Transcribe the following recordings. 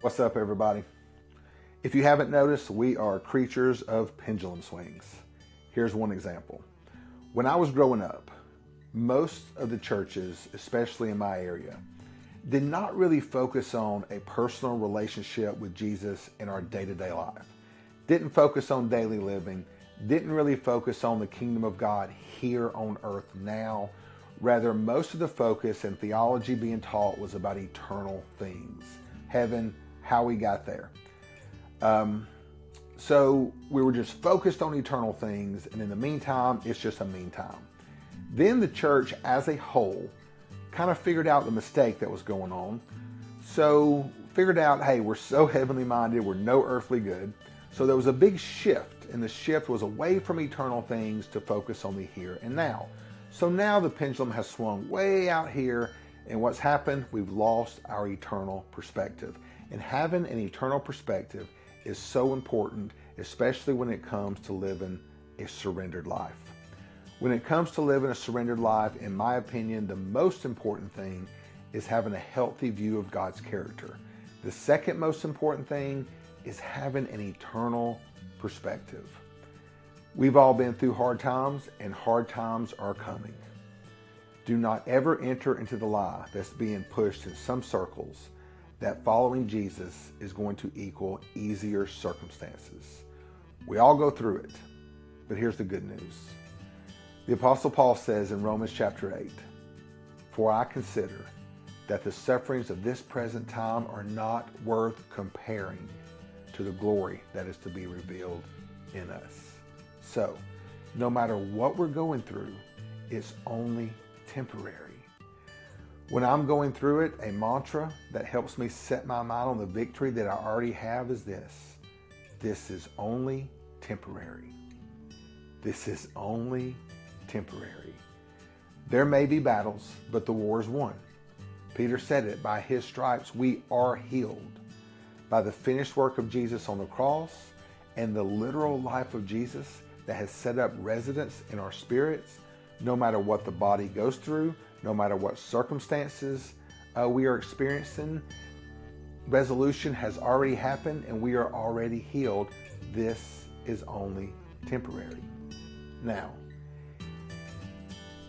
What's up, everybody? If you haven't noticed, we are creatures of pendulum swings. Here's one example. When I was growing up, most of the churches, especially in my area, did not really focus on a personal relationship with Jesus in our day-to-day life. Didn't focus on daily living, didn't really focus on the kingdom of God here on earth now. Rather, most of the focus and theology being taught was about eternal things. Heaven, how we got there. So we were just focused on eternal things, and in the meantime, it's just a meantime. Then the church as a whole kind of figured out the mistake that was going on. So figured out, hey, we're so heavenly minded, we're no earthly good. So there was a big shift, and the shift was away from eternal things to focus on the here and now. So now the pendulum has swung way out here, and what's happened? We've lost our eternal perspective. And having an eternal perspective is so important, especially when it comes to living a surrendered life. When it comes to living a surrendered life, in my opinion, the most important thing is having a healthy view of God's character. The second most important thing is having an eternal perspective. We've all been through hard times, and hard times are coming. Do not ever enter into the lie that's being pushed in some circles that following Jesus is going to equal easier circumstances. We all go through it, but here's the good news. The Apostle Paul says in Romans chapter 8, "For I consider that the sufferings of this present time are not worth comparing to the glory that is to be revealed in us." So, no matter what we're going through, it's only temporary. When I'm going through it, a mantra that helps me set my mind on the victory that I already have is this: this is only temporary. This is only temporary. There may be battles, but the war is won. Peter said it, by his stripes we are healed. By the finished work of Jesus on the cross and the literal life of Jesus that has set up residence in our spirits, no matter what the body goes through, no matter what circumstances we are experiencing, resolution has already happened and we are already healed. This is only temporary. Now,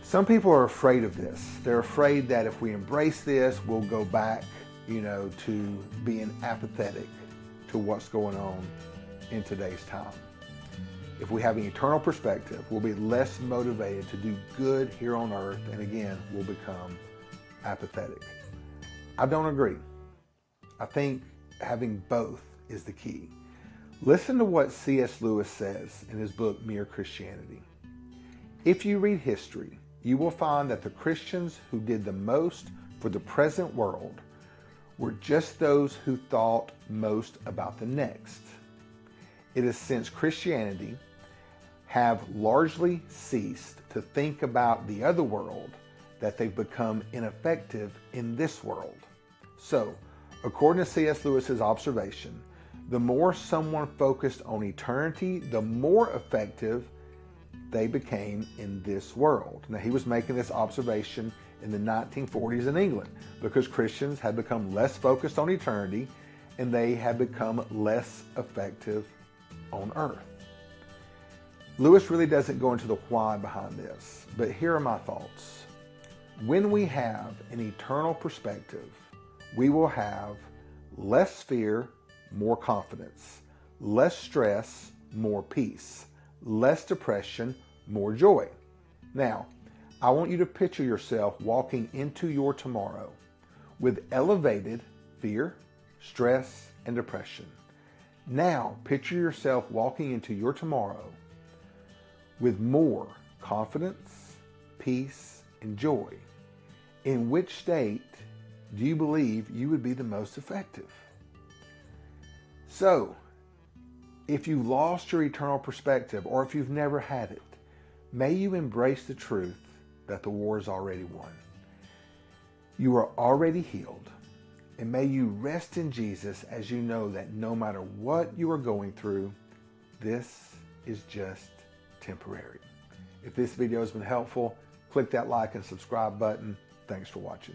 some people are afraid of this. They're afraid that if we embrace this, we'll go back, to being apathetic to what's going on in today's time. If we have an eternal perspective, we'll be less motivated to do good here on earth, and again, we'll become apathetic. I don't agree. I think having both is the key. Listen to what C.S. Lewis says in his book, Mere Christianity. If you read history, you will find that the Christians who did the most for the present world were just those who thought most about the next. It is since Christianity have largely ceased to think about the other world that they've become ineffective in this world. So, according to C.S. Lewis's observation, the more someone focused on eternity, the more effective they became in this world. Now, he was making this observation in the 1940s in England because Christians had become less focused on eternity and they had become less effective on earth. Lewis really doesn't go into the why behind this, but here are my thoughts. When we have an eternal perspective, we will have less fear, more confidence, less stress, more peace, less depression, more joy. Now, I want you to picture yourself walking into your tomorrow with elevated fear, stress, and depression. Now, picture yourself walking into your tomorrow with more confidence, peace, and joy. In which state do you believe you would be the most effective? So, if you've lost your eternal perspective, or if you've never had it, may you embrace the truth that the war is already won. You are already healed, and may you rest in Jesus as you know that no matter what you are going through, this is just temporary. If this video has been helpful, click that like and subscribe button. Thanks for watching.